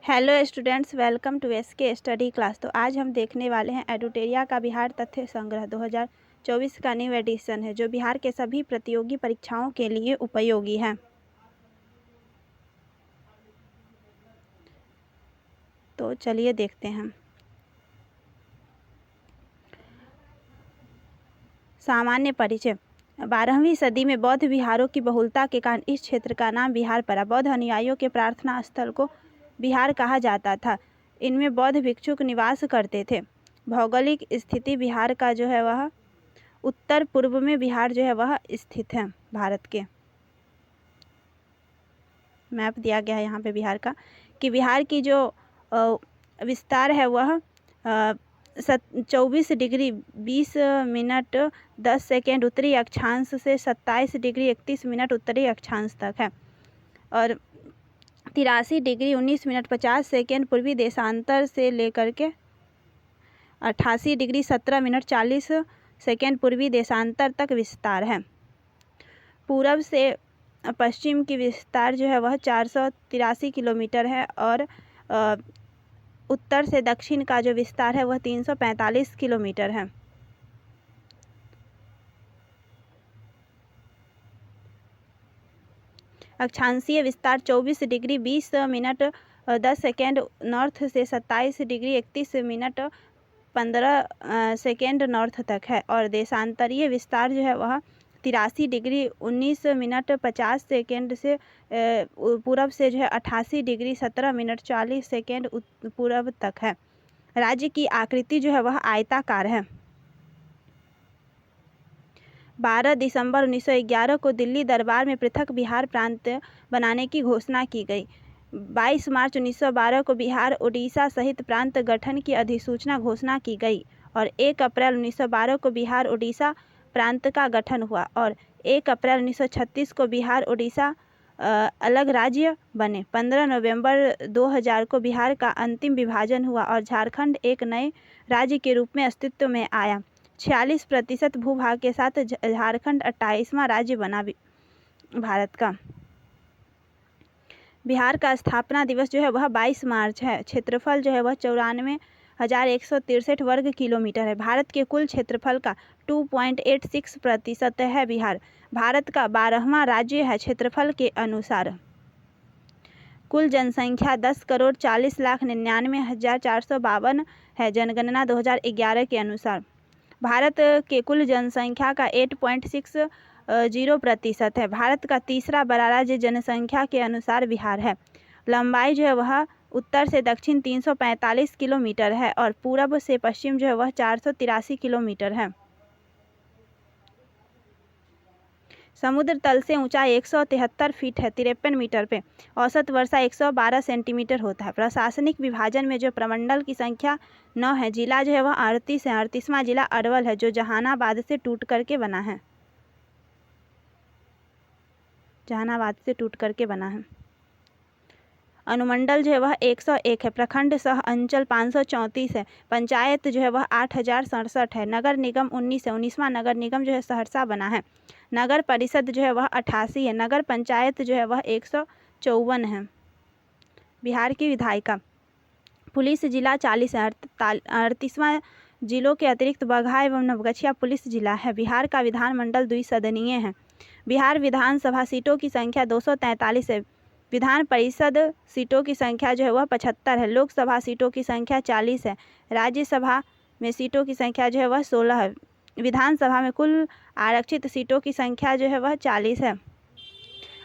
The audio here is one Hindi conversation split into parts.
Hello students, welcome to SK study class. तो आज हम देखने वाले हैं एडुटेरिया का बिहार तथ्य संग्रह 2024 का न्यू एडिशन है, जो बिहार के सभी प्रतियोगी परीक्षाओं के लिए उपयोगी है। तो चलिए देखते हैं। सामान्य परिचय। 12वीं सदी में बौद्ध विहारों की बहुलता के कारण इस क्षेत्र का नाम बिहार पड़ा। बौद्ध अनुयायियों के प्रार्थना स्थल को बिहार कहा जाता था। इनमें बौद्ध भिक्षुक निवास करते थे। भौगोलिक स्थिति बिहार का जो है वह उत्तर पूर्व में बिहार जो है वह स्थित है। भारत के मैप दिया गया है यहाँ पे बिहार का, कि बिहार की जो विस्तार है वह 24 डिग्री 20 मिनट 10 सेकेंड उत्तरी अक्षांश से 27 डिग्री 31 मिनट उत्तरी अक्षांश तक है, और 83 डिग्री 19 मिनट 50 सेकेंड पूर्वी देशांतर से लेकर के 88 डिग्री 17 मिनट 40 सेकेंड पूर्वी देशांतर तक विस्तार है। पूरब से पश्चिम की विस्तार जो है वह 483 किलोमीटर है, और उत्तर से दक्षिण का जो विस्तार है वह 345 किलोमीटर है। अक्षांशीय विस्तार 24 डिग्री 20 मिनट 10 सेकेंड नॉर्थ से 27 डिग्री 31 मिनट 15 सेकेंड नॉर्थ तक है, और देशांतरीय विस्तार जो है वह 83 डिग्री 19 मिनट 50 सेकेंड से पूरब से जो है 88 डिग्री 17 मिनट 40 सेकेंड पूरब तक है। राज्य की आकृति जो है वह आयताकार है। 12 दिसंबर 1911 को दिल्ली दरबार में पृथक बिहार प्रांत बनाने की घोषणा की गई। 22 मार्च 1912 को बिहार उड़ीसा सहित प्रांत गठन की अधिसूचना घोषणा की गई, और 1 अप्रैल 1912 को बिहार उड़ीसा प्रांत का गठन हुआ, और 1 अप्रैल 1936 को बिहार उड़ीसा अलग राज्य बने। 15 नवंबर 2000 को बिहार का अंतिम विभाजन हुआ और झारखंड एक नए राज्य के रूप में अस्तित्व में आया। 46% भूभाग के साथ झारखंड 28वां राज्य बना भारत का। बिहार का स्थापना दिवस जो है वह 22 मार्च है। क्षेत्रफल जो है वह 94,163 वर्ग किलोमीटर है। भारत के कुल क्षेत्रफल का 2.86% है बिहार। भारत का 12वां राज्य है क्षेत्रफल के अनुसार। कुल जनसंख्या 10,40,99,452 है जनगणना 2011 के अनुसार। भारत के कुल जनसंख्या का 8.60% है। भारत का तीसरा बड़ा राज्य जनसंख्या के अनुसार बिहार है। लंबाई जो है वह उत्तर से दक्षिण 345 किलोमीटर है, और पूरब से पश्चिम जो है वह 483 किलोमीटर है। समुद्र तल से ऊंचाई 173 फीट है 53 मीटर पे। औसत वर्षा 112 सेंटीमीटर होता है। प्रशासनिक विभाजन में जो प्रमंडल की संख्या 9 है। जिला जो है वह 38 है। 38वां जिला अरवल है, जो जहानाबाद से टूट करके बना है। जहानाबाद से टूट करके बना है। अनुमंडल जो है वह 101 है। प्रखंड सह अंचल 534 है। पंचायत जो है वह 8067 है। नगर निगम 19 है। 19वां नगर निगम जो है सहरसा बना है। नगर परिषद जो है वह 88 है। नगर पंचायत जो है वह 154 है। बिहार की विधायिका। पुलिस जिला 40 है। 38वां जिलों के अतिरिक्त बगहा एवं नवगछिया पुलिस जिला है। बिहार का विधानमंडल द्विसदनीय है। बिहार विधानसभा सीटों की संख्या 243 है। विधान परिषद सीटों की संख्या जो है वह 75 है। लोकसभा सीटों की संख्या 40 है। राज्यसभा में सीटों की संख्या जो है वह 16 है। विधानसभा में कुल आरक्षित सीटों की संख्या जो है वह 40 है।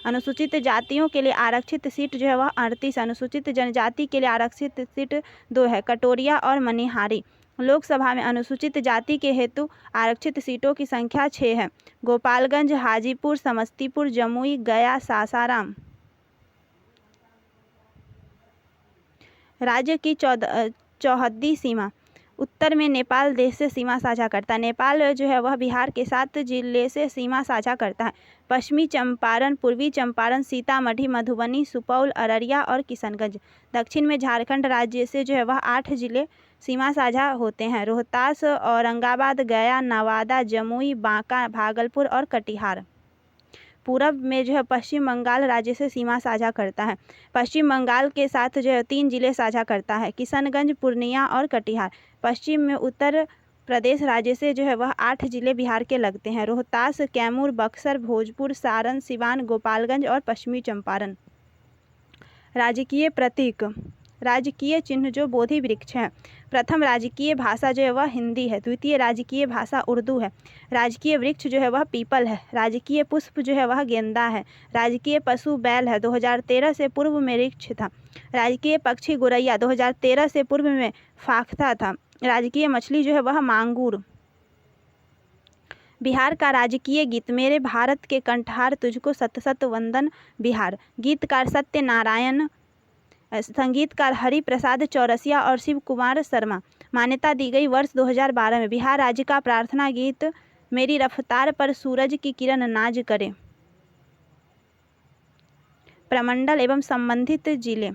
अनुसूचित जातियों के लिए आरक्षित सीट जो है वह 38 है। अनुसूचित जनजाति के लिए आरक्षित सीट 2 है, कटोरिया और मनिहारी। लोकसभा में अनुसूचित जाति के हेतु आरक्षित सीटों की संख्या 6 है। गोपालगंज, हाजीपुर, समस्तीपुर, जमुई, गया, सासाराम। राज्य की चौहद्दी सीमा। उत्तर में नेपाल देश से सीमा साझा करता है। नेपाल जो है वह बिहार के 7 जिले से सीमा साझा करता है। पश्चिमी चंपारण, पूर्वी चंपारण, सीतामढ़ी, मधुबनी, सुपौल, अररिया और किशनगंज। दक्षिण में झारखंड राज्य से जो है वह 8 जिले सीमा साझा होते हैं। रोहतास, औरंगाबाद, गया, नवादा, जमुई, बांका, भागलपुर और कटिहार। पूरब में जो है पश्चिम बंगाल राज्य से सीमा साझा करता है। पश्चिम बंगाल के साथ जो है 3 जिले साझा करता है, किशनगंज, पूर्णिया और कटिहार। पश्चिम में उत्तर प्रदेश राज्य से जो है वह 8 जिले बिहार के लगते हैं, रोहतास, कैमूर, बक्सर, भोजपुर, सारण, सिवान, गोपालगंज और पश्चिमी चंपारण। राजकीय प्रतीक, राजकीय चिन्ह जो बोधि वृक्ष है। प्रथम राजकीय भाषा जो है वह हिंदी है। द्वितीय राजकीय भाषा उर्दू है। राजकीय वृक्ष जो है वह पीपल है। राजकीय पुष्प जो है वह गेंदा है। राजकीय पशु बैल है, 2013 से पूर्व में ऋक्ष था। राजकीय पक्षी गुरैया, 2013 से पूर्व में फाख्ता था। राजकीय मछली जो है वह मांगूर। बिहार का राजकीय गीत, मेरे भारत के कंठहार तुझको सत सत वंदन बिहार। गीतकार सत्यनारायण, संगीतकार हरि प्रसाद चौरसिया और शिव कुमार शर्मा। मान्यता दी गई वर्ष 2012 में। बिहार राज्य का प्रार्थना गीत, मेरी रफ्तार पर सूरज की किरण नाज करे। प्रमंडल एवं संबंधित जिले,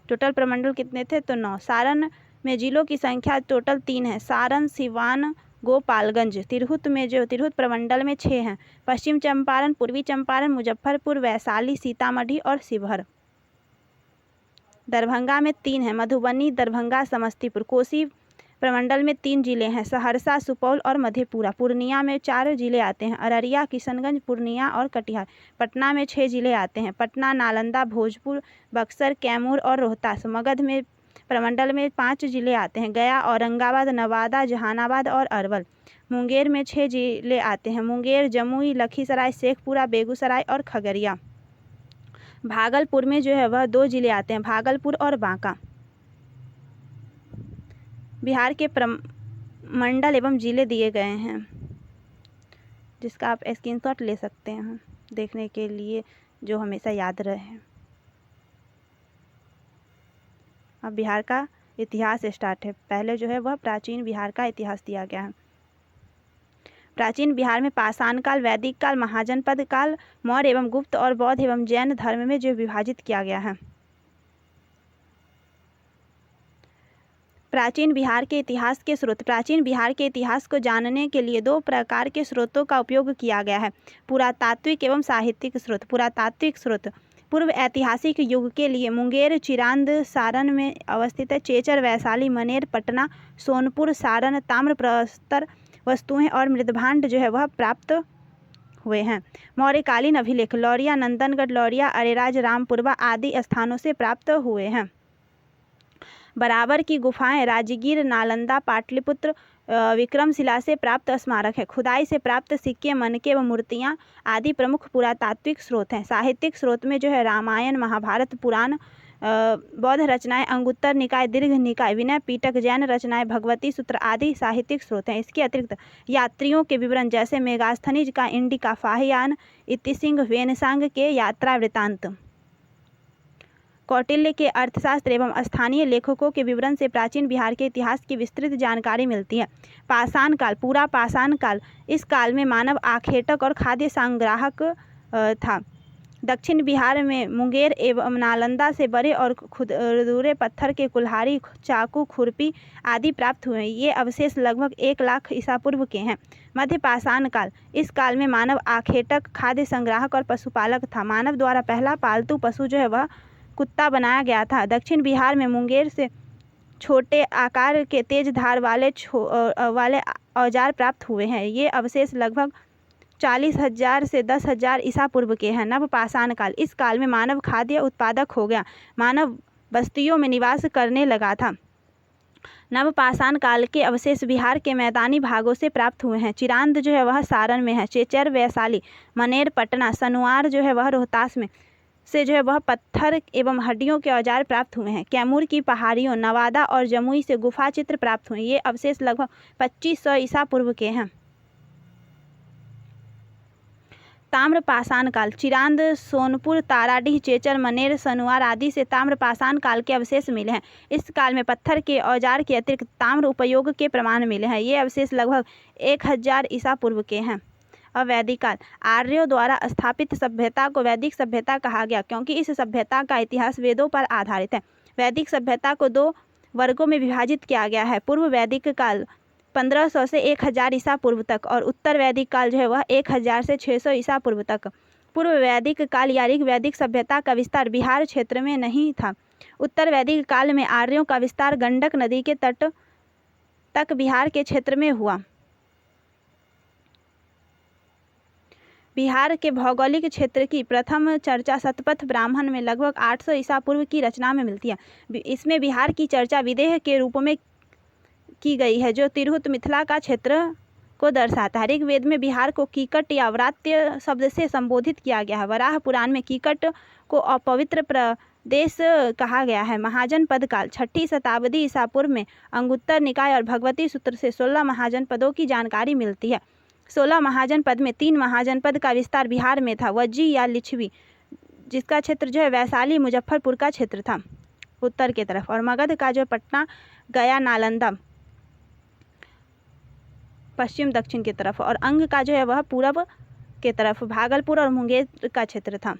टोटल प्रमंडल कितने थे तो 9। सारण में जिलों की संख्या टोटल 3 है, सारण, सिवान, गोपालगंज। तिरहुत में जो तिरहुत प्रमंडल में 6 हैं, पश्चिम चंपारण, पूर्वी चंपारण, मुजफ्फरपुर, वैशाली, सीतामढ़ी और शिवहर। दरभंगा में 3 हैं, मधुबनी, दरभंगा, समस्तीपुर। कोसी प्रमंडल में 3 जिले हैं, सहरसा, सुपौल और मधेपुरा। पूर्णिया में 4 जिले आते हैं, अररिया, किशनगंज, पूर्णिया और कटिहार। पटना में 6 जिले आते हैं, पटना, नालंदा, भोजपुर, बक्सर, कैमूर और रोहतास। मगध में प्रमंडल में 5 जिले आते हैं, गया, औरंगाबाद, नवादा, जहानाबाद और अरवल। मुंगेर में 6 जिले आते हैं, मुंगेर, जमुई, लखीसराय, शेखपुरा, बेगूसराय और खगड़िया। भागलपुर में जो है वह 2 जिले आते हैं, भागलपुर और बांका। बिहार के प्रमंडल एवं जिले दिए गए हैं, जिसका आप स्क्रीनशॉट ले सकते हैं देखने के लिए, जो हमेशा याद रहे। अब बिहार का इतिहास स्टार्ट है। पहले जो है वह प्राचीन बिहार का इतिहास दिया गया है। प्राचीन बिहार में पाषाण काल, वैदिक काल, महाजनपद काल, मौर्य एवं गुप्त और बौद्ध एवं जैन धर्म में जो विभाजित किया गया है। प्राचीन बिहार के इतिहास के स्रोत। प्राचीन बिहार के इतिहास को जानने के लिए 2 प्रकार के स्रोतों का उपयोग किया गया है, पुरातात्विक एवं साहित्यिक स्रोत। पुरातात्विक स्रोत, पूर्व ऐतिहासिक युग के लिए मुंगेर, चिरांद, सारण में अवस्थित है, चेचर, वैशाली, मनेर, पटना, सोनपुर, सारण, ताम्र प्रस्तर वस्तुएं और मृदभांड जो है वह प्राप्त हुए हैं। मौर्यकालीन अभिलेख, लौरिया, नंदनगढ़, लौरिया, अरेराज, रामपुरवा आदि स्थानों से प्राप्त हुए हैं। बराबर की गुफाएं, राजगीर, नालंदा, पाटलिपुत्र, विक्रमशिला से प्राप्त स्मारक है। खुदाई से प्राप्त सिक्के, मनके व मूर्तियां आदि प्रमुख पुरातात्विक स्रोत हैं। साहित्यिक स्रोत में जो है रामायण, महाभारत, पुराण, बौद्ध रचनाएं, अंगुत्तर निकाय, दीर्घ निकाय, विनय पिटक, जैन रचनाएं, भगवती सूत्र आदि साहित्यिक स्रोत हैं। इसके अतिरिक्त यात्रियों के विवरण जैसे मेगास्थनीज का इंडिका, फाहियान, इतिसिंह, वेनसांग के यात्रा वृतांत, कौटिल्य के अर्थशास्त्र एवं स्थानीय लेखकों के विवरण से प्राचीन बिहार के इतिहास की विस्तृत जानकारी मिलती है। पाषाण काल, पूरा पाषाण काल, इस काल में मानव आखेटक और खाद्य संग्राहक था। दक्षिण बिहार में मुंगेर एवं नालंदा से बड़े और खुरदुरे पत्थर के कुल्हाड़ी, चाकू, खुरपी आदि प्राप्त हुए। ये अवशेष लगभग 1 लाख ईसा पूर्व के हैं। मध्य पाषाण काल, इस काल में मानव आखेटक, खाद्य संग्राहक और पशुपालक था। मानव द्वारा पहला पालतू पशु जो है वह कुत्ता बनाया गया था। दक्षिण बिहार में मुंगेर से छोटे आकार के तेज धार वाले औजार प्राप्त हुए हैं। ये अवशेष लगभग 40,000 से 10,000 ईसा पूर्व के हैं। नव पाषाण काल, इस काल में मानव खाद्य उत्पादक हो गया, मानव बस्तियों में निवास करने लगा था। नव पाषाण काल के अवशेष बिहार के मैदानी भागों से प्राप्त हुए हैं। चिरांद जो है वह सारण में है, चेचर वैशाली, मनेर पटना, सनुआर जो है वह रोहतास में से जो है वह पत्थर एवं हड्डियों के औजार प्राप्त हुए हैं। कैमूर की पहाड़ियों, नवादा और जमुई से गुफा चित्र प्राप्त हुए। ये अवशेष लगभग 2500 ईसा पूर्व के हैं। ताम्र पाषाण काल, चिरांद, सोनपुर, ताराडीह, चेचर, मनेर, सनुआर आदि से ताम्र पाषाण काल के अवशेष मिले हैं। इस काल में पत्थर के औजार के अतिरिक्त ताम्र उपयोग के प्रमाण मिले हैं। ये अवशेष लगभग 1000 ईसा पूर्व के हैं। अब वैदिक काल, आर्यों द्वारा स्थापित सभ्यता को वैदिक सभ्यता कहा गया क्योंकि इस सभ्यता का इतिहास वेदों पर आधारित है। वैदिक सभ्यता को 2 वर्गों में विभाजित किया गया है, पूर्व वैदिक काल 1500 से 1000 ईसा पूर्व तक, और उत्तर वैदिक काल जो है वह 1000 से 600 ईसा पूर्व तक। पूर्व वैदिक काल या ऋग वैदिक सभ्यता का विस्तार बिहार क्षेत्र में नहीं था। उत्तर वैदिक काल में आर्यों का विस्तार गंडक नदी के तट तक बिहार के क्षेत्र में हुआ। बिहार के भौगोलिक क्षेत्र की प्रथम चर्चा शतपथ ब्राह्मण में लगभग 800 ईसा पूर्व की रचना में मिलती है। इसमें बिहार की चर्चा विदेह के रूप में की गई है, जो तिरहुत मिथिला का क्षेत्र को दर्शाता है। ऋग्वेद में बिहार को कीकट या व्रात्य शब्द से संबोधित किया गया है। वराह पुराण में कीकट को अपवित्र प्रदेश कहा गया है। महाजनपद काल 6ठी शताब्दी ईसा पूर्व में अंगुत्तर निकाय और भगवती सूत्र से 16 महाजनपदों की जानकारी मिलती है। 16 महाजनपद में 3 महाजनपद का विस्तार बिहार में था। वज्जी या लिच्छवी, जिसका क्षेत्र जो है वैशाली मुजफ्फरपुर का क्षेत्र था उत्तर की तरफ, और मगध का जो पटना गया नालंदा पश्चिम दक्षिण की तरफ, और अंग का जो है वह पूरब के तरफ भागलपुर और मुंगेर का क्षेत्र था।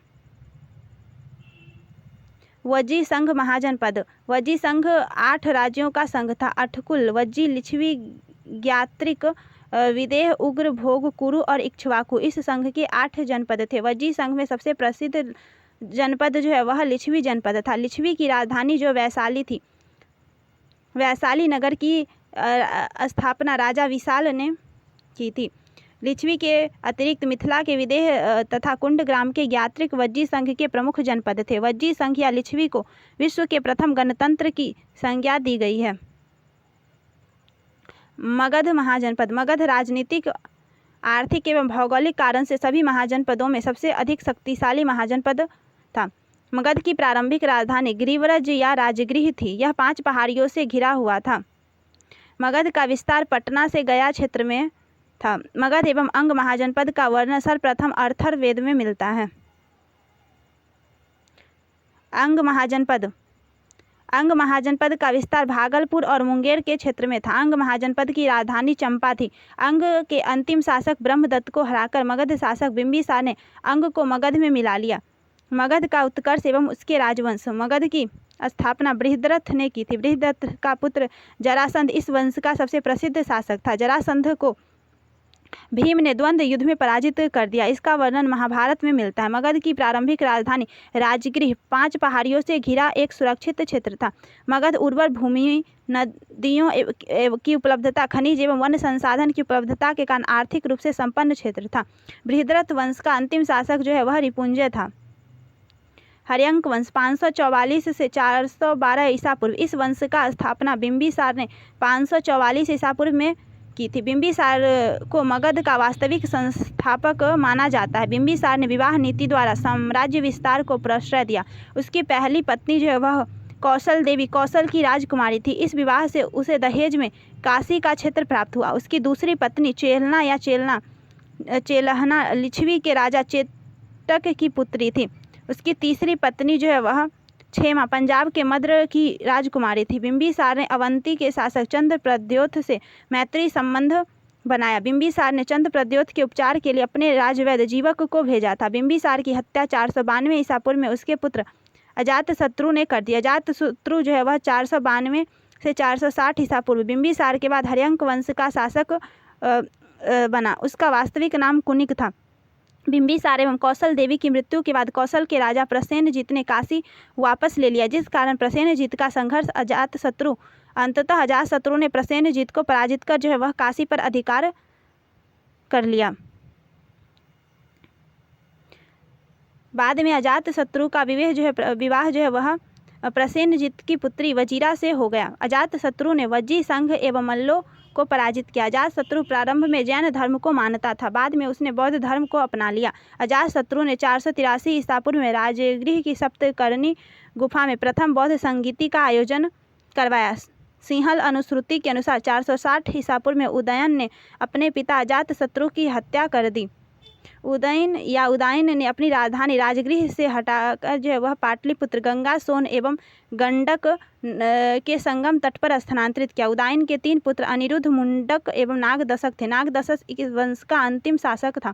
वज्जी संघ महाजनपद। वज्जी संघ 8 राज्यों का संघ था। अठकुल, वज्जी, लिच्छवी, ज्ञात्रिक, विदेह, उग्र, भोग, कुरु और इक्ष्वाकु इस संघ के 8 जनपद थे। वज्जी संघ में सबसे प्रसिद्ध जनपद जो है वह लिच्छवी जनपद था। लिच्छवी की राजधानी जो वैशाली थी। वैशाली नगर की स्थापना राजा विशाल ने की थी। लिच्छवी के अतिरिक्त मिथिला के विदेह तथा कुंडग्राम के ज्ञात्रिक वज्जी संघ के प्रमुख जनपद थे। वज्जी संघ या लिच्छवी को विश्व के प्रथम गणतंत्र की संज्ञा दी गई है। मगध महाजनपद। मगध राजनीतिक, आर्थिक एवं भौगोलिक कारण से सभी महाजनपदों में सबसे अधिक शक्तिशाली महाजनपद था। मगध की प्रारंभिक राजधानी गिरिव्रज या राजगृह थी। यह 5 पहाड़ियों से घिरा हुआ था। मगध का विस्तार पटना से गया क्षेत्र में था। मगध एवं अंग महाजनपद का वर्णन सर्वप्रथम अथर्ववेद में मिलता है। अंग महाजनपद। अंग महाजनपद का विस्तार भागलपुर और मुंगेर के क्षेत्र में था। अंग महाजनपद की राजधानी चंपा थी। अंग के अंतिम शासक ब्रह्मदत्त को हराकर मगध शासक बिंबिसार ने अंग को मगध में मिला लिया। मगध का उत्कर्ष एवं उसके राजवंश। मगध की स्थापना बृहद्रथ ने की थी। बृहद्रथ का पुत्र जरासंध इस वंश का सबसे प्रसिद्ध शासक था। जरासंध को भीम ने द्वंद्व युद्ध में पराजित कर दिया। इसका वर्णन महाभारत में मिलता है। मगध की प्रारंभिक राजधानी राजगृह 5 पहाड़ियों से घिरा एक सुरक्षित क्षेत्र था। मगध उर्वर भूमि, नदियों की उपलब्धता, खनिज एवं वन संसाधन की उपलब्धता के कारण आर्थिक रूप से संपन्न क्षेत्र था। बृहद्रथ वंश का अंतिम शासक जो है वह रिपुंजय था। हर्यंक वंश 544 से 412 ईसा पूर्व। इस वंश का स्थापना बिंबिसार ने 544 ईसा पूर्व में की थी। बिंबिसार को मगध का वास्तविक संस्थापक माना जाता है। बिंबिसार ने विवाह नीति द्वारा साम्राज्य विस्तार को प्रश्रय दिया। उसकी पहली पत्नी जो है वह कौशल देवी कौशल की राजकुमारी थी। इस विवाह से उसे दहेज में काशी का क्षेत्र प्राप्त हुआ। उसकी दूसरी पत्नी चेलना या चेलहना लिच्छवी के राजा चेतक की पुत्री थी। उसकी तीसरी पत्नी जो है वह क्षेमा पंजाब के मद्र की राजकुमारी थी। बिंबिसार ने अवंती के शासक चंद्रप्रद्योत से मैत्री संबंध बनाया। बिंबिसार ने चंद्रप्रद्योत के उपचार के लिए अपने राजवैद्य जीवक को भेजा था। बिंबिसार की हत्या 492 ईसा पूर्व में उसके पुत्र अजातशत्रु ने कर दी। अजातशत्रु जो है वह 492 से 460 ईसा पूर्व बिंबिसार के बाद हर्यंक वंश का शासक बना। उसका वास्तविक नाम कुनिक था। बिंबिसार एवं कौशल देवी की मृत्यु के बाद कौशल के राजा प्रसेनजीत ने काशी वापस ले लिया, जिस कारण प्रसेनजीत का संघर्ष अजातशत्रु अंततः अजातशत्रु ने प्रसेनजीत को पराजित कर जो है वह काशी पर अधिकार कर लिया। बाद में अजातशत्रु का विवाह जो है वह प्रसेनजीत की पुत्री वजीरा से हो गया। अजातशत्रु ने वज्जी संघ एवं मल्लों को पराजित किया। अजातशत्रु प्रारंभ में जैन धर्म को मानता था, बाद में उसने बौद्ध धर्म को अपना लिया। अजातशत्रु ने 483 ईसा पूर्व में राजगृह की सप्तकर्णी गुफा में प्रथम बौद्ध संगीति का आयोजन करवाया। सिंहल अनुश्रुति के अनुसार 460 ईसा पूर्व में उदयन ने अपने पिता अजातशत्रु की हत्या कर दी। उदयन ने अपनी राजधानी राजगृह से हटाकर जो है वह पाटलिपुत्र, गंगा, सोन एवं गंडक के संगम तट पर स्थानांतरित किया। उदयन के 3 पुत्र अनिरुद्ध, मुंडक एवं नागदशक थे। नागदशक इस वंश का अंतिम शासक था।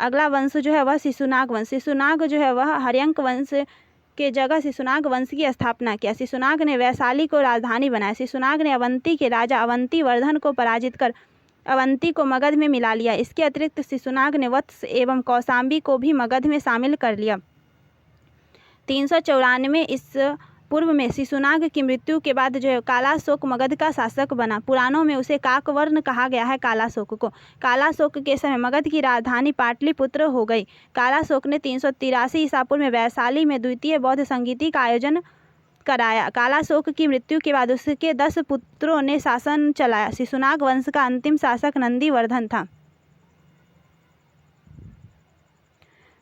अगला वंश जो है वह शिशुनाग वंश। शिशुनाग जो है वह हर्यंक वंश के जगह शिशुनाग वंश की स्थापना किया। शिशुनाग ने वैशाली को राजधानी बनाया। शिशुनाग ने अवंती के राजा अवंती वर्धन को पराजित कर अवंती को मगध में मिला लिया। इसके अतिरिक्त शिशुनाग ने वत्स एवं कौशाम्बी को भी मगध में शामिल कर लिया। 394 ईसा पूर्व में शिशुनाग की मृत्यु के बाद जो है कालाशोक मगध का शासक बना। पुराणों में उसे काकवर्ण कहा गया है। कालाशोक को कालाशोक के समय मगध की राजधानी पाटलिपुत्र हो गई। कालाशोक ने 383 ईसा पूर्व में वैशाली में द्वितीय बौद्ध संगीति का आयोजन कराया। कालाशोक की मृत्यु के बाद उसके 10 पुत्रों ने शासन चलाया। शिशुनाग वंश का अंतिम शासक नंदीवर्धन था।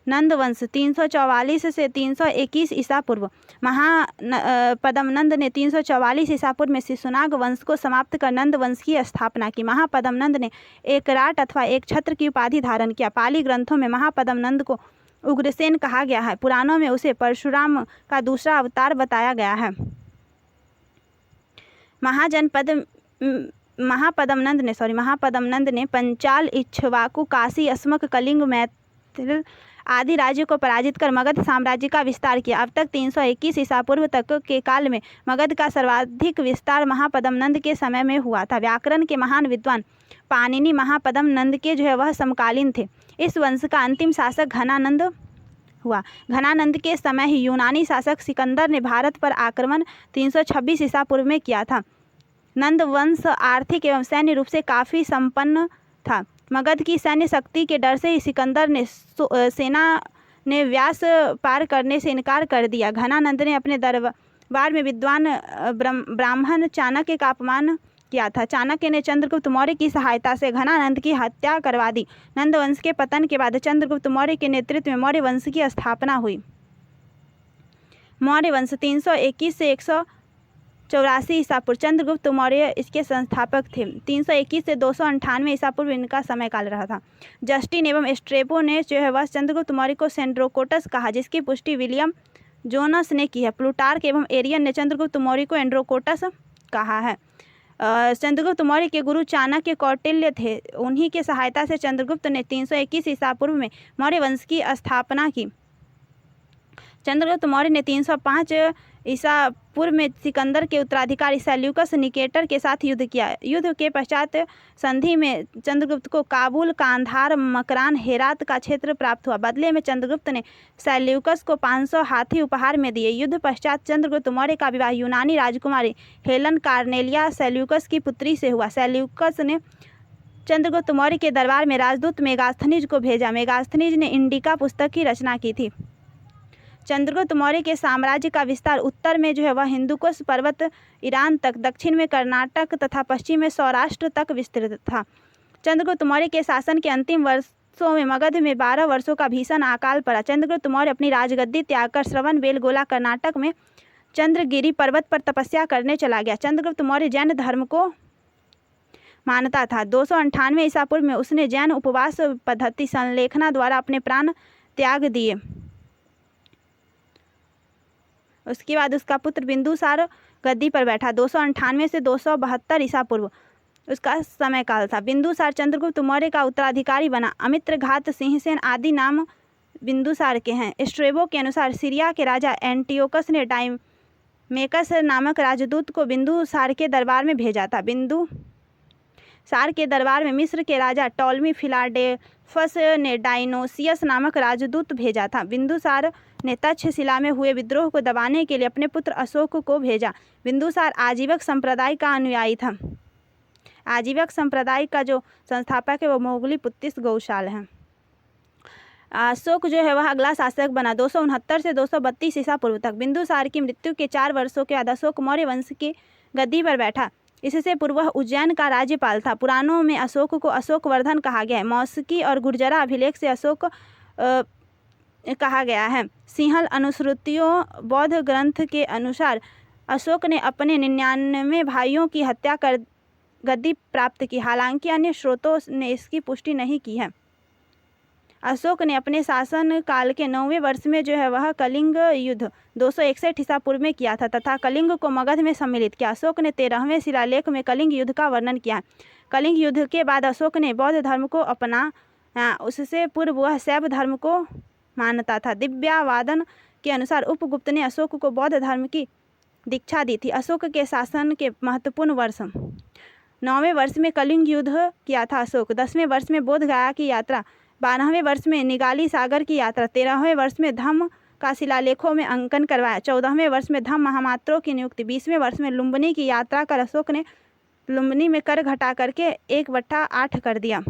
नंद वंश 344 से 321 ईसा पूर्व। महापद्मनंद ने 344 ईसा पूर्व में शिशुनाग वंश को समाप्त कर नंद वंश की स्थापना की। महापद्मनंद ने एक राट अथवा एक छत्र की उपाधि धारण किया। पाली ग्रंथों में महापद्मनंद को उग्रसेन कहा गया है। पुराणों में उसे परशुराम का दूसरा अवतार बताया गया है। महापद्मनंद ने पंचाल, इक्ष्वाकु, काशी, अस्मक, कलिंग, मैथिल आदि राज्यों को पराजित कर मगध साम्राज्य का विस्तार किया। अब तक 321 ईसा पूर्व तक के काल में मगध का सर्वाधिक विस्तार महापद्मनंद के समय में हुआ था। व्याकरण के महान विद्वान पाणिनि महापद्मनंद के जो है वह समकालीन थे। इस वंश का अंतिम शासक घनानंद हुआ। घनानंद के समय ही यूनानी शासक सिकंदर ने भारत पर आक्रमण 326 ईसा पूर्व में किया था। नंद वंश आर्थिक एवं सैन्य रूप से काफ़ी संपन्न था। मगध की सैन्य शक्ति के डर से ही सिकंदर ने सेना ने व्यास पार करने से इनकार कर दिया। घनानंद ने अपने दरबार में विद्वान ब्राह्मण चाणक्य का अपमान किया था। चाणक्य ने चंद्रगुप्त मौर्य की सहायता से घनानंद की हत्या करवा दी। नंद वंश के पतन के बाद चंद्रगुप्त मौर्य के नेतृत्व में मौर्य वंश की स्थापना हुई। मौर्य वंश 321 से 184 ईसा पूर्व। चंद्रगुप्त मौर्य इसके संस्थापक थे। 321 से 298 ईसा पूर्व इनका समय काल रहा था। जस्टिन एवं स्ट्रेबो ने जो है वह चंद्रगुप्त मौर्य को सेंड्रोकोटस कहा, जिसकी पुष्टि विलियम जोनस ने की है। प्लूटार्क एवं एरियन ने चंद्रगुप्त मौर्य को एंड्रोकोटस कहा है। चंद्रगुप्त मौर्य के गुरु चाणक्य कौटिल्य थे। उन्हीं की सहायता से चंद्रगुप्त ने 321 ईसा पूर्व में मौर्य वंश की स्थापना की। चंद्रगुप्त मौर्य ने 305 ईसा पूर्व में सिकंदर के उत्तराधिकारी सेल्यूकस निकेटर के साथ युद्ध किया। युद्ध के पश्चात संधि में चंद्रगुप्त को काबुल, कांधार, मकरान, हेरात का क्षेत्र प्राप्त हुआ। बदले में चंद्रगुप्त ने सेल्यूकस को 500 हाथी उपहार में दिए। युद्ध पश्चात चंद्रगुप्त मौर्य का विवाह यूनानी राजकुमारी हेलन कार्नेलिया सेल्यूकस की पुत्री से हुआ। सेल्यूकस ने चंद्रगुप्त मौर्य के दरबार में राजदूत मेगास्थनीज को भेजा। मेगास्थनीज ने इंडिका पुस्तक की रचना की थी। चंद्रगुप्त मौर्य के साम्राज्य का विस्तार उत्तर में जो है वह हिंदुकुश पर्वत ईरान तक, दक्षिण में कर्नाटक तथा पश्चिम में सौराष्ट्र तक विस्तृत था। चंद्रगुप्त मौर्य के शासन के अंतिम वर्षों में मगध में 12 वर्षों का भीषण अकाल पड़ा। चंद्रगुप्त मौर्य अपनी राजगद्दी त्याग कर श्रवणबेलगोला कर्नाटक में चंद्रगिरी पर्वत पर तपस्या करने चला गया। चंद्रगुप्त मौर्य जैन धर्म को मानता था। 298 ईसा पूर्व में उसने जैन उपवास पद्धति संलेखना द्वारा अपने प्राण त्याग दिए। उसके बाद उसका पुत्र बिंदुसार गद्दी पर बैठा। 298 से 272 ईसा पूर्व उसका समय काल था। बिंदुसार चंद्रगुप्त मौर्य का उत्तराधिकारी बना। अमित्रघात, सिंहसेन आदि नाम बिंदुसार के हैं। स्ट्रेबो के अनुसार सीरिया के राजा एंटियोकस ने डाइमेकस नामक राजदूत को बिंदुसार के दरबार में भेजा था। बिंदुसार के दरबार में मिस्र के राजा टॉलमी फिलाडेल्फस ने डायनोसियस नामक राजदूत भेजा था। बिंदुसार ने तक्षशिला में हुए विद्रोह को दबाने के लिए अपने पुत्र अशोक को भेजा। बिंदुसार आजीवक संप्रदाय का अनुयायी था। आजीवक संप्रदाय का जो संस्थापक है वो मोगली पुत्तिस गौशाल है। अशोक जो है वह अगला शासक बना 269 से 232 ईसा पूर्व तक। बिंदुसार की मृत्यु के 4 वर्षों के बाद अशोक मौर्य वंश की गद्दी पर बैठा। इससे पूर्व वह उज्जैन का राज्यपाल था। पुराणों में अशोक को अशोकवर्धन कहा गया है। मौसिकी और गुर्जरा अभिलेख से अशोक कहा गया है। सिंहल अनुश्रुतियों बौद्ध ग्रंथ के अनुसार अशोक ने अपने 99 भाइयों की हत्या कर गद्दी प्राप्त की। हालांकि अन्य स्रोतों ने इसकी पुष्टि नहीं की है। अशोक ने अपने शासन काल के 9वें वर्ष में जो है वह कलिंग युद्ध 261 ईसा पूर्व में किया था तथा कलिंग को मगध में सम्मिलित किया। अशोक ने 13वें शिलालेख में कलिंग युद्ध का वर्णन किया। कलिंग युद्ध के बाद अशोक ने बौद्ध धर्म को अपना। उससे पूर्व वह शैव धर्म को मानता था। दिव्यावादन के अनुसार उपगुप्त ने अशोक को बौद्ध धर्म की दीक्षा दी थी। अशोक के शासन के महत्वपूर्ण वर्ष: 9वें वर्ष में कलिंग युद्ध किया था अशोक। 10वें वर्ष में बोध गया की यात्रा। 12वें वर्ष में निगाली सागर की यात्रा। 13वें वर्ष में धम्म का शिलालेखों में अंकन करवाया। 14वें वर्ष में धम्म महामात्रों की नियुक्ति। 20वें वर्ष में लुम्बिनी की यात्रा कर अशोक ने लुम्बिनी में कर घटा करके 1/8 कर दिया।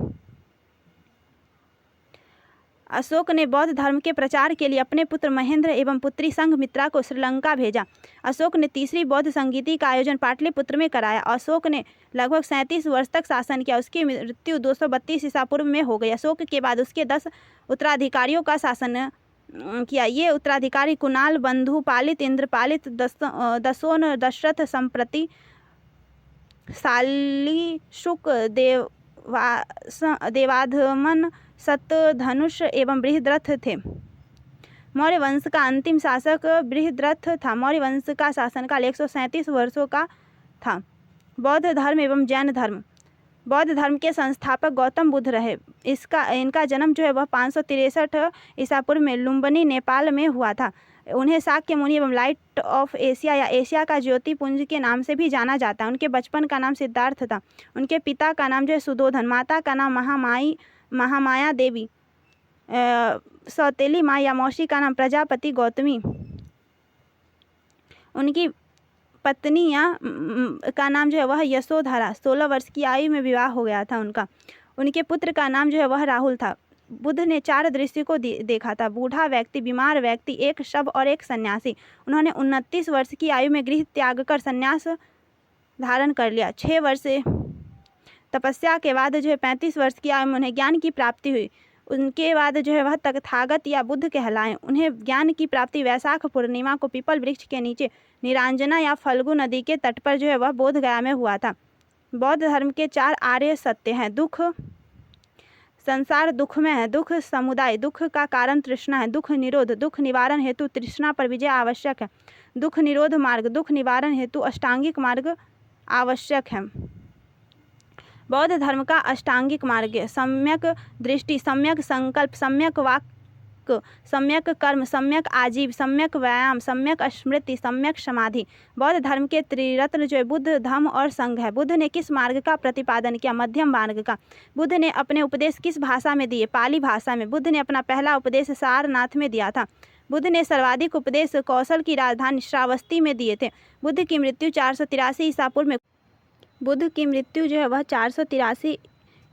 अशोक ने बौद्ध धर्म के प्रचार के लिए अपने पुत्र महेंद्र एवं पुत्री संघमित्रा को श्रीलंका भेजा। अशोक ने तीसरी बौद्ध संगीति का आयोजन पाटलिपुत्र में कराया। अशोक ने लगभग 37 वर्ष तक शासन किया। उसकी मृत्यु 232 ईसा पूर्व में हो गई। अशोक के बाद उसके 10 उत्तराधिकारियों का शासन किया। ये उत्तराधिकारी कुणाल, बंधु पालित, इंद्रपालित, दसोन, दशरथ, संप्रति, शालीशुक, देवाधमन, सतधनुष एवं बृहद्रथ थे। मौर्य वंश का अंतिम शासक बृहद्रथ था। मौर्य वंश का शासनकाल 137 वर्षों का था। बौद्ध धर्म एवं जैन धर्म: बौद्ध धर्म के संस्थापक गौतम बुद्ध रहे। इनका जन्म जो है वह 563 ईसा पूर्व में लुम्बिनी, नेपाल में हुआ था। उन्हें शाक्य मुनि एवं लाइट ऑफ एशिया या एशिया का ज्योतिपुंज के नाम से भी जाना जाता है। उनके बचपन का नाम सिद्धार्थ था। उनके पिता का नाम जो है सुधोधन, माता का नाम महामाया देवी, सौतेली माँ या मौसी का नाम प्रजापति गौतमी, उनकी पत्नी या का नाम जो है वह यशोधरा। 16 वर्ष की आयु में विवाह हो गया था उनका। उनके पुत्र का नाम जो है वह राहुल था। बुद्ध ने 4 दृश्य को देखा था: बूढ़ा व्यक्ति, बीमार व्यक्ति, एक शव और एक सन्यासी। उन्होंने 29 वर्ष की आयु में गृह त्याग कर सन्यास धारण कर लिया। 6 वर्ष तपस्या के बाद जो है 35 वर्ष की आयु में उन्हें ज्ञान की प्राप्ति हुई। उनके बाद जो है वह तथागत या बुद्ध कहलाए। उन्हें ज्ञान की प्राप्ति वैशाख पूर्णिमा को पीपल वृक्ष के नीचे निरांजना या फल्गु नदी के तट पर जो है वह बोध गया में हुआ था। बौद्ध धर्म के 4 आर्य सत्य हैं: दुख, संसार दुख में है, दुख समुदाय, दुख का कारण तृष्णा है, दुख निरोध, दुख निवारण हेतु तृष्णा पर विजय आवश्यक है, दुख निरोध मार्ग, दुख निवारण हेतु अष्टांगिक मार्ग आवश्यक है। बौद्ध धर्म का अष्टांगिक मार्ग: सम्यक दृष्टि, सम्यक संकल्प, सम्यक वाक्, सम्यक कर्म, सम्यक आजीव, सम्यक व्यायाम, सम्यक स्मृति, सम्यक समाधि। बौद्ध धर्म के त्रिरत्न जो है बुद्ध, धम्म और संघ है। बुद्ध ने किस मार्ग का प्रतिपादन किया? मध्यम मार्ग का। बुद्ध ने अपने उपदेश किस भाषा में दिए? पाली भाषा में। बुद्ध ने अपना पहला उपदेश सारनाथ में दिया था। बुद्ध ने सर्वाधिक उपदेश कौशल की राजधानी श्रावस्ती में दिए थे। बुद्ध की मृत्यु 483 ईसा पूर्व में बुद्ध की मृत्यु जो है वह 483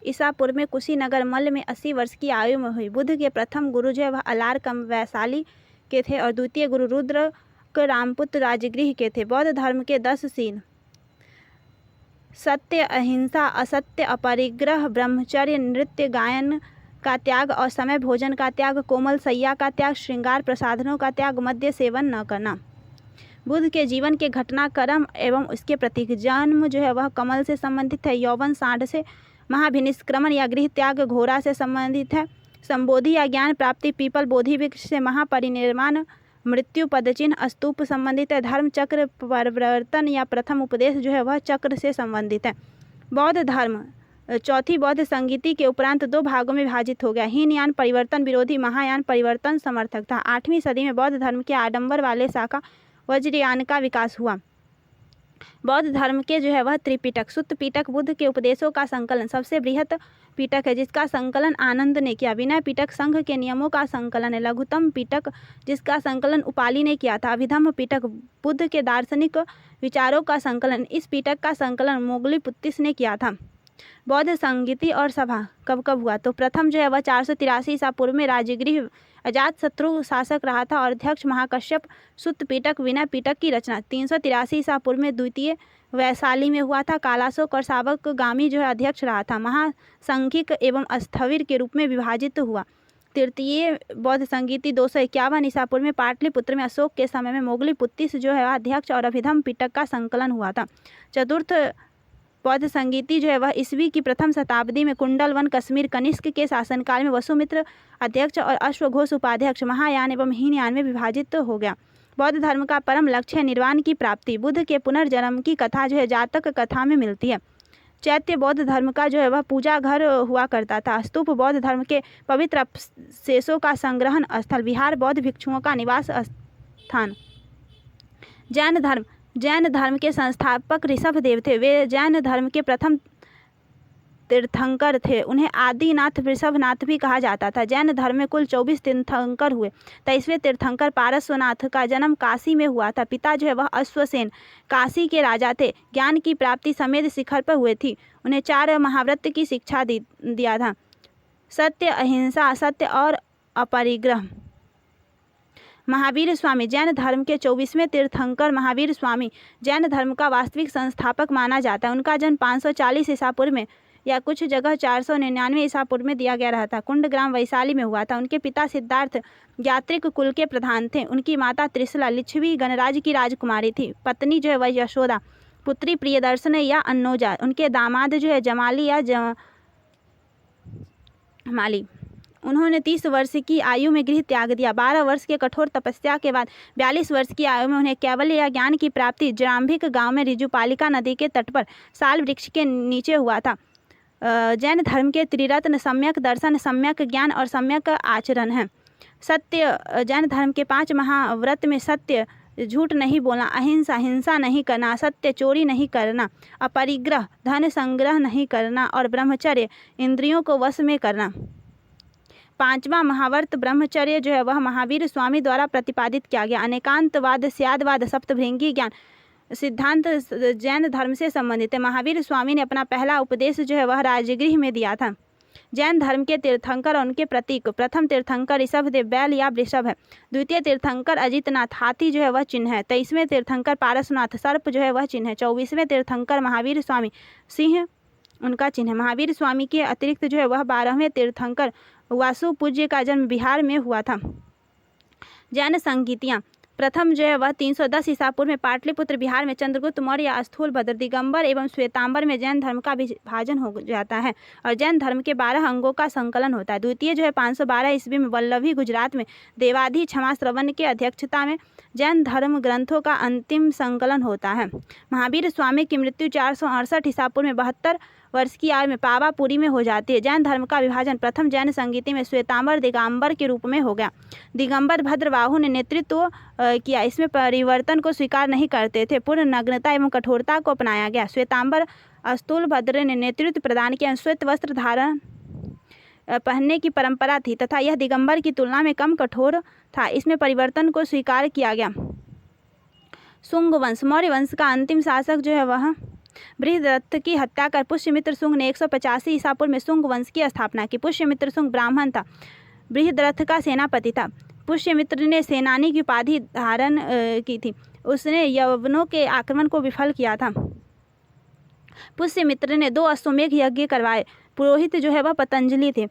ईसा पूर्व में कुशीनगर मल्ल में 80 वर्ष की आयु में हुई। बुद्ध के प्रथम गुरु जो है वह अलारकम वैशाली के थे और द्वितीय गुरु रुद्रक रामपुत्र राजगृह के थे। बौद्ध धर्म के 10 सील: सत्य, अहिंसा, असत्य, अपरिग्रह, ब्रह्मचर्य, नृत्य गायन का त्याग और समय भोजन का त्याग, कोमल शैया का त्याग, श्रृंगार प्रसाधनों का त्याग, मद्य सेवन न करना। बुद्ध के जीवन के घटनाक्रम एवं उसके प्रतीक: जन्म जो है वह कमल से संबंधित है, यौवन सांड से, महाभिनिष्क्रमण या गृह त्याग घोड़ा से संबंधित है, संबोधि या ज्ञान प्राप्ति पीपल बोधि वृक्ष से, महापरिनिर्वाण मृत्यु पदचिन्ह स्तूप संबंधित है, धर्म चक्र परिवर्तन या प्रथम उपदेश जो है वह चक्र से संबंधित है। बौद्ध धर्म चौथी बौद्ध संगीति के उपरांत 2 भागों में विभाजित हो गया। हीनयान परिवर्तन विरोधी, महायान परिवर्तन समर्थक था। 8वीं सदी में बौद्ध धर्म के आडंबर वाले शाखा वज्रयान का विकास हुआ। बौद्ध धर्म के जो है वह त्रिपिटक: सुत्त पिटक बुद्ध के उपदेशों का संकलन सबसे बृहत पिटक है जिसका संकलन आनंद ने किया। विनय पिटक संघ के नियमों का संकलन है। लघुतम पिटक जिसका संकलन उपाली ने किया था। अभिधम्म पिटक बुद्ध के दार्शनिक विचारों का संकलन। इस पिटक का संकलन मोगलीपुत्तिस ने किया था। बौद्ध संगीति और सभा कब कब हुआ? तो प्रथम जो है वह 483 ईसा पूर्व में राजगृह अजातशत्रु शासक रहा था और अध्यक्ष महाकश्यप सुत्त पिटक विनय पिटक की रचना 383 ईसा पूर्व में द्वितीय वैशाली में हुआ था। कालाशोक और सावक गामी जो है अध्यक्ष रहा था। महासंघिक एवं स्थविर के रूप में विभाजित हुआ। तृतीय बौद्ध संगीति 251 ईसा पूर्व में पाटलिपुत्र में अशोक के समय में मोगलीपुत्तिस जो है अध्यक्ष और अभिधम्म पिटक का संकलन हुआ था। चतुर्थ बौद्ध संगीति जो है वह ईस्वी की प्रथम शताब्दी में कुंडलवन कश्मीर कनिष्क के शासनकाल में वसुमित्र अध्यक्ष और अश्वघोष उपाध्यक्ष महायान एवं हीनयान में विभाजित हो गया। बौद्ध धर्म का परम लक्ष्य है निर्वाण की प्राप्ति। बुद्ध के पुनर्जन्म की कथा जो है जातक कथा में मिलती है। चैत्य बौद्ध धर्म का जो है वह पूजा घर हुआ करता था। स्तूप बौद्ध धर्म के पवित्र अवशेषों का संग्रहण स्थल। विहार बौद्ध भिक्षुओं का निवास स्थान। जैन धर्म के संस्थापक ऋषभदेव थे। वे जैन धर्म के प्रथम तीर्थंकर थे। उन्हें आदिनाथ ऋषभनाथ भी कहा जाता था। जैन धर्म में कुल 24 तीर्थंकर हुए। 23वें तीर्थंकर पारस्वनाथ का जन्म काशी में हुआ था। पिता जो है वह अश्वसेन काशी के राजा थे। ज्ञान की प्राप्ति समेत शिखर पर हुई थी। उन्हें 4 महाव्रत की शिक्षा दिया था: सत्य, अहिंसा, सत्य और अपरिग्रह। महावीर स्वामी जैन धर्म के 24वें तीर्थंकर महावीर स्वामी जैन धर्म का वास्तविक संस्थापक माना जाता है। उनका जन्म 540 ईसा पूर्व में या कुछ जगह 499 ईसा पूर्व में दिया गया रहा था। कुंडग्राम वैशाली में हुआ था। उनके पिता सिद्धार्थ यात्रिक कुल के प्रधान थे। उनकी माता त्रिशला लिच्छवी गणराज्य की राजकुमारी थी। पत्नी जो है वह यशोदा, पुत्री प्रियदर्शन या अन्नोजा। उनके दामाद जो है जमाली या जमाली। उन्होंने 30 वर्ष की आयु में गृह त्याग दिया। 12 वर्ष के कठोर तपस्या के बाद 42 वर्ष की आयु में उन्हें कैवल्य या ज्ञान की प्राप्ति जरांभिक गांव में ऋजुपालिका नदी के तट पर साल वृक्ष के नीचे हुआ था। जैन धर्म के त्रिरत्न सम्यक दर्शन, सम्यक ज्ञान और सम्यक आचरण है। सत्य जैन धर्म के 5 महाव्रत में सत्य, झूठ नहीं बोलना, अहिंसा, हिंसा नहीं करना, सत्य, चोरी नहीं करना, अपरिग्रह, धन संग्रह नहीं करना और ब्रह्मचर्य, इंद्रियों को वश में करना। 5वां महाव्रत ब्रह्मचर्य जो है वह महावीर स्वामी द्वारा प्रतिपादित किया गया। अनेकांतवाद, स्यादवाद, सप्तभृंगी ज्ञान सिद्धांत जैन धर्म से संबंधित है। महावीर स्वामी ने अपना पहला उपदेश जो है वह राजगृह में दिया था। जैन धर्म के तीर्थंकर और उनके प्रतीक: प्रथम तीर्थंकर ऋषभदेव बैल या वृषभ है। द्वितीय तीर्थंकर अजितनाथ हाथी जो है वह चिन्ह है। 23वें तीर्थंकर पारसनाथ सर्प जो है वह चिन्ह है। 24वें तीर्थंकर महावीर स्वामी सिंह उनका चिन्ह है। महावीर स्वामी के अतिरिक्त जो है वह 12वें तीर्थंकर वासु पूज्य का जन्म बिहार में हुआ था। जैन संगीतियाँ: प्रथम जो है वह 310 ईसा पूर्व में पाटलिपुत्र बिहार में चंद्रगुप्त मौर्य या स्थूलभद्र, दिगंबर एवं श्वेतांबर में जैन धर्म का विभाजन हो जाता है और जैन धर्म के 12 अंगों का संकलन होता है। द्वितीय जो है 512 ईस्वी में वल्लभी गुजरात में देवाधी क्षमा श्रवण के अध्यक्षता में जैन धर्म ग्रंथों का अंतिम संकलन होता है। महावीर स्वामी की मृत्यु 468 ईसा पूर्व में 72 वर्ष की आयु में पावापुरी में हो जाती है। जैन धर्म का विभाजन प्रथम जैन संगीति में श्वेतांबर दिगंबर के रूप में हो गया। दिगंबर भद्रबाहु ने नेतृत्व किया। इसमें परिवर्तन को स्वीकार नहीं करते थे। पूर्ण नग्नता एवं कठोरता को अपनाया गया। श्वेतांबर स्थूलभद्र ने नेतृत्व प्रदान किया। श्वेत वस्त्र धारण पहनने की परंपरा थी तथा यह दिगंबर की तुलना में कम कठोर था। इसमें परिवर्तन को स्वीकार किया गया। शुंग वंश मौर्य वंश का अंतिम शासक जो है वह बृहद्रथ की हत्या कर पुष्यमित्र शुंग ने 185 ईसा पूर्व में शुंग वंश की स्थापना की। पुष्यमित्र शुंग ब्राह्मण था। बृहद्रथ का सेनापति था। पुष्यमित्र ने सेनानी की उपाधि धारण की थी। उसने यवनों के आक्रमण को विफल किया था। पुष्यमित्र ने 2 अश्वमेघ यज्ञ करवाए। पुरोहित जो है वह पतंजलि थे।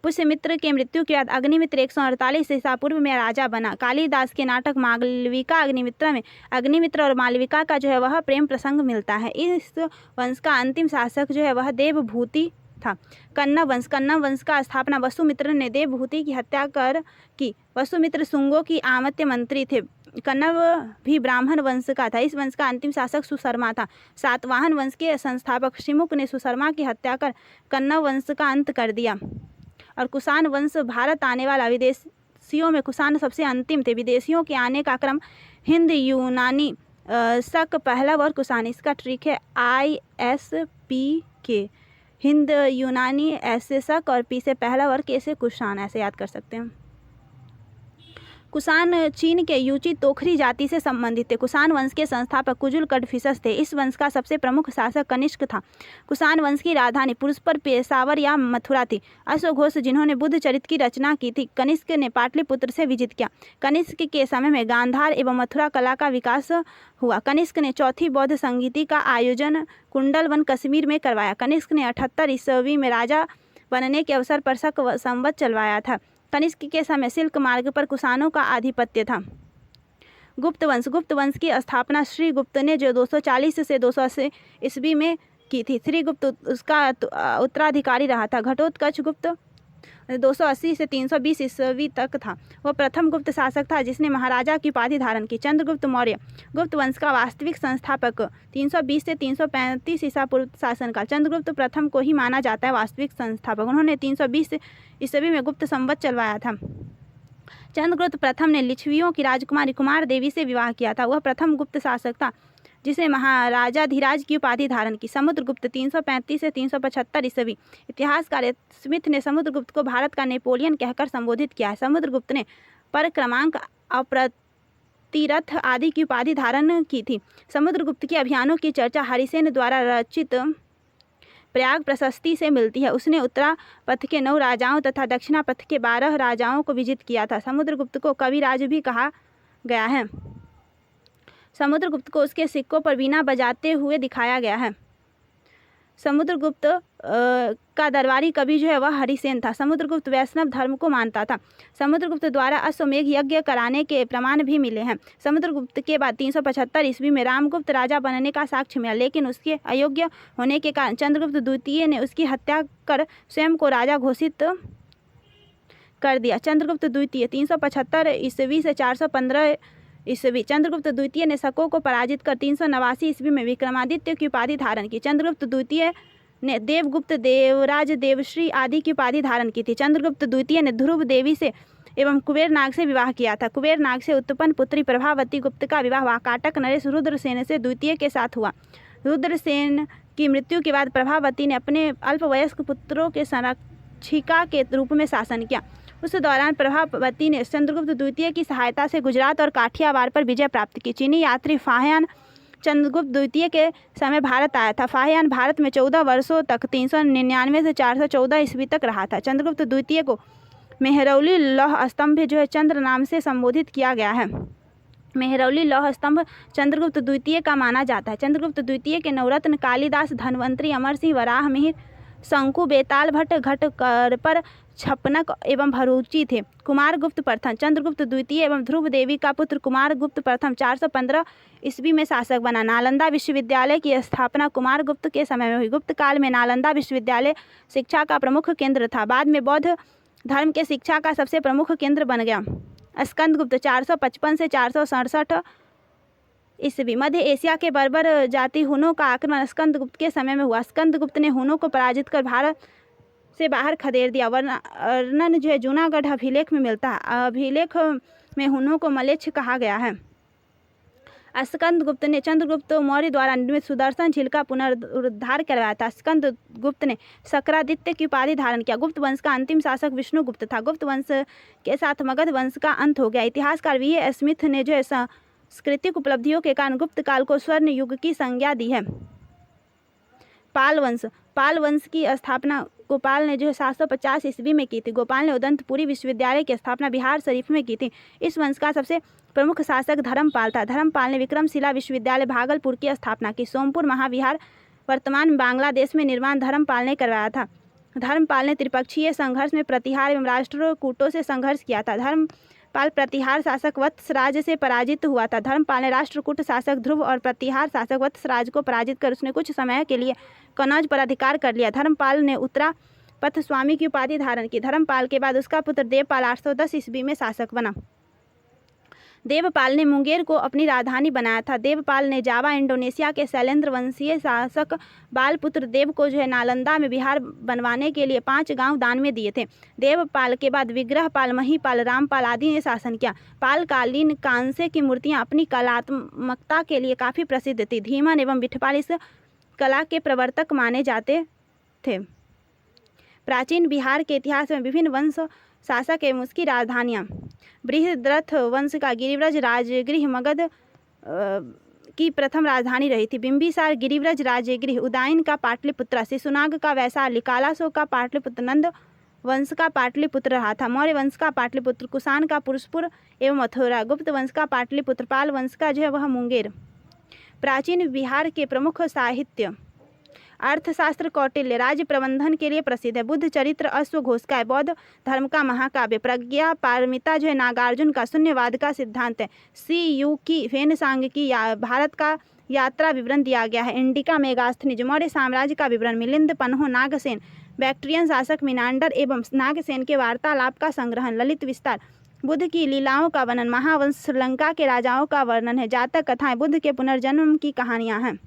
पुष्यमित्र के मृत्यु के बाद अग्निमित्र 148 ईसा पूर्व में राजा बना। कालिदास के नाटक मालविका अग्निमित्र में अग्निमित्र और मालविका का जो है वह प्रेम प्रसंग मिलता है। इस वंश का अंतिम शासक जो है वह देवभूति था। कन्नव वंश का स्थापना वसुमित्र ने देवभूति की हत्या कर की। वसुमित्र शुंगों की आमत्य मंत्री थे। कन्नव भी ब्राह्मण वंश का था। इस वंश का अंतिम शासक सुशर्मा था। सातवाहन वंश के संस्थापक शिमुक ने सुशर्मा की हत्या कर कन्नव वंश का अंत कर दिया। और कुषाण वंश भारत आने वाला। विदेशियों में कुषाण सबसे अंतिम थे। विदेशियों के आने का क्रम हिंद, यूनानी, शक, पहलव और कुषाण। इसका ट्रिक है ISPK। हिंद, यूनानी, एस से शक और पी से पहलव और के से कुषाण, ऐसे याद कर सकते हैं। कुषाण चीन के यूची तोखरी जाति से संबंधित थे। कुषाण वंश के संस्थापक कुजुल कडफिसस थे। इस वंश का सबसे प्रमुख शासक कनिष्क था। कुषाण वंश की राजधानी पुष्कर, पेशावर या मथुरा थी। अश्वघोष जिन्होंने बुद्ध चरित की रचना की थी, कनिष्क ने पाटलिपुत्र से विजित किया। कनिष्क के समय में गांधार एवं मथुरा कला का विकास हुआ। कनिष्क ने चौथी बौद्ध संगीति का आयोजन कुंडलवन कश्मीर में करवाया। कनिष्क ने 78 ईस्वी में राजा बनने के अवसर पर शक संवत चलवाया था। कनिष्क के समय सिल्क मार्ग पर कुषाणों का आधिपत्य था। गुप्त वंश की स्थापना श्री गुप्त ने जो 240 से 280 ईस्वी में की थी। श्री गुप्त उसका उत्तराधिकारी रहा था। घटोत्कच गुप्त 280 से 320 ईस्वी तक था। वह प्रथम गुप्त शासक था जिसने महाराजा की उपाधि धारण की। चंद्रगुप्त मौर्य गुप्त वंश का वास्तविक संस्थापक। 320 से 335 ईसा पूर्व शासनकाल। चंद्रगुप्त प्रथम को ही माना जाता है वास्तविक संस्थापक। उन्होंने 320 ईस्वी में गुप्त संवत चलवाया था। चंद्रगुप्त प्रथम ने लिच्छवियों की राजकुमारी कुमार देवी से विवाह किया था। वह प्रथम गुप्त शासक था जिसने महाराजाधिराज की उपाधि धारण की। समुद्रगुप्त 335 से 375 ईस्वी। इतिहासकार स्मिथ ने समुद्रगुप्त को भारत का नेपोलियन कहकर संबोधित किया है। समुद्रगुप्त ने परक्रमांक, अप्रतिरथ आदि की उपाधि धारण की थी। समुद्रगुप्त के अभियानों की चर्चा हरिसेन द्वारा रचित प्रयाग प्रशस्ति से मिलती है। उसने उत्तरा पथ के 9 राजाओं तथा दक्षिणा पथ के 12 राजाओं को विजित किया था। समुद्रगुप्त को कविराज भी कहा गया है। समुद्रगुप्त को उसके सिक्कों पर वीणा बजाते हुए दिखाया गया है। समुद्रगुप्त का दरबारी कवि जो है वह हरिसेन था। समुद्रगुप्त वैष्णव धर्म को मानता था। समुद्रगुप्त द्वारा अश्वमेघ यज्ञ कराने के प्रमाण भी मिले हैं। समुद्रगुप्त के बाद 375 ईस्वी में रामगुप्त राजा बनने का साक्ष्य मिला, लेकिन उसके अयोग्य होने के कारण चंद्रगुप्त द्वितीय ने उसकी हत्या कर स्वयं को राजा घोषित कर दिया। चंद्रगुप्त द्वितीय 375 ईस्वी से 415 ईस्वी। चंद्रगुप्त द्वितीय ने शकों को पराजित कर 389 ईस्वी में विक्रमादित्य की उपाधि धारण की। चंद्रगुप्त द्वितीय ने देवगुप्त, देवराज, देवश्री आदि की उपाधि धारण की थी। चंद्रगुप्त द्वितीय ने ध्रुव देवी से एवं कुबेरनाग से विवाह किया था। कुबेरनाग से उत्पन्न पुत्री प्रभावती गुप्त का विवाह वाकाटक नरेश रुद्रसेन से द्वितीय के साथ हुआ। रुद्रसेन की मृत्यु के बाद प्रभावती ने अपने अल्पवयस्क पुत्रों के संरक्षिका के रूप में शासन किया। उस दौरान प्रभावती ने चंद्रगुप्त द्वितीय की सहायता से गुजरात और काठियावाड़ पर विजय प्राप्त की। चीनी यात्री फाहियान चंद्रगुप्त द्वितीय के समय भारत आया था। फाहियान भारत में 14 वर्षों तक 399 से 414 ईस्वी तक रहा था। चंद्रगुप्त द्वितीय को मेहरौली लौह स्तंभ जो है चंद्र नाम से संबोधित किया गया है। मेहरौली लौह स्तंभ चंद्रगुप्त द्वितीय का माना जाता है। चंद्रगुप्त द्वितीय के नवरत्न कालिदास, धन्वंतरी, अमर सिंह, वराह मिहिर, शंकु, बेताल भट्ट, घटकर, छपनक एवं भरूची थे। कुमारगुप्त प्रथम चंद्रगुप्त द्वितीय एवं ध्रुव देवी का पुत्र कुमारगुप्त प्रथम 415 ईस्वी में शासक बना। नालंदा विश्वविद्यालय की स्थापना कुमारगुप्त के समय में हुई। गुप्त काल में नालंदा विश्वविद्यालय शिक्षा का प्रमुख केंद्र था। बाद में बौद्ध धर्म के शिक्षा का सबसे प्रमुख केंद्र बन गया। स्कंदगुप्त 455 से 467 ईस्वी। मध्य एशिया के बर्बर जाति हुनों का आक्रमण स्कंदगुप्त के समय में हुआ। स्कंदगुप्त ने हुनों को पराजित कर भारत से बाहर खदेड़ दिया। वर्णन जो है जूनागढ़ अभिलेख में मिलता है। अभिलेख में हुनों को मलेच्छ कहा गया है। स्कंदगुप्त ने चंद्रगुप्त मौर्य द्वारा निर्मित सुदर्शन झील का पुनरुद्धार करवाया था। स्कंदगुप्त ने शक्रादित्य की उपाधि धारण किया। गुप्त वंश का अंतिम शासक विष्णुगुप्त था। गुप्त वंश के साथ मगध वंश का अंत हो गया। इतिहासकार वी स्मिथ ने जो है सांस्कृतिक उपलब्धियों के कारण गुप्त काल को स्वर्ण युग की संज्ञा दी है। पाल वंश की स्थापना गोपाल ने जो है 750 ईस्वी में की थी। गोपाल ने उदंतपुरी विश्वविद्यालय की स्थापना बिहार शरीफ में की थी। इस वंश का सबसे प्रमुख शासक धर्मपाल था। धर्मपाल ने विक्रमशिला विश्वविद्यालय भागलपुर की स्थापना की। सोमपुर महाविहार वर्तमान बांग्लादेश में निर्माण धर्मपाल ने करवाया था। धर्मपाल ने त्रिपक्षीय संघर्ष में प्रतिहार एवं राष्ट्रकूटों से संघर्ष किया था। धर्मपाल प्रतिहार शासक वत्सराज से पराजित हुआ था। धर्मपाल ने राष्ट्रकूट शासक ध्रुव और प्रतिहार शासक वत्सराज को पराजित कर उसने कुछ समय के लिए कनौज पर अधिकार कर लिया। धर्मपाल ने उत्तरा पथ स्वामी की उपाधि धारण की। धर्मपाल के बाद उसका पुत्र देवपाल 810 ईस्वी में शासक बना। देवपाल ने मुंगेर को अपनी राजधानी बनाया था। देवपाल ने जावा इंडोनेशिया के शैलेंद्र वंशीय शासक बालपुत्र देव को जो है नालंदा में विहार बनवाने के लिए 5 गांव दान में दिए थे। देवपाल के बाद विग्रहपाल, महीपाल, रामपाल आदि ने शासन किया। पालकालीन कांस्य की मूर्तियां अपनी कलात्मकता के लिए काफ़ी प्रसिद्ध थी। धीमन एवं बिठपाल इस कला के प्रवर्तक माने जाते थे। प्राचीन बिहार के इतिहास में विभिन्न वंश शासक एवं उसकी राजधानियाँ। बृहद्रथ वंश का गिरिव्रज राजगृह मगध की प्रथम राजधानी रही थी। बिंबिसार गिरिव्रज राजगृह। उदयन का पाटलिपुत्र। शिशुनाग का वैशाली। कालासो का पाटलिपुत्र। नंद वंश का पाटलिपुत्र रहा था। मौर्य वंश का पाटलिपुत्र। कुषाण का पुरुषपुर एवं मथुरा। गुप्त वंश का पाटलिपुत्र। पाल वंश का जो है वह मुंगेर। प्राचीन बिहार के प्रमुख साहित्य। अर्थशास्त्र कौटिल्य राज्य प्रबंधन के लिए प्रसिद्ध है। बुद्ध चरित्र अश्वघोष का है। बौद्ध धर्म का महाकाव्य। प्रज्ञा पारमिता जो है नागार्जुन का। शून्यवाद का सिद्धांत है। CU की फेनसांग की भारत का यात्रा विवरण दिया गया है। इंडिका मेगास्थनीज मौर्य साम्राज्य का विवरण। मिलिंद पन्हो नागसेन बैक्ट्रियन शासक मिनांडर एवं नागसेन के वार्तालाप का संग्रहण। ललित विस्तार बुद्ध की लीलाओं का वर्णन। महावंश श्रीलंका के राजाओं का वर्णन है। जातक कथाएं बुद्ध के पुनर्जन्म की कहानियां हैं।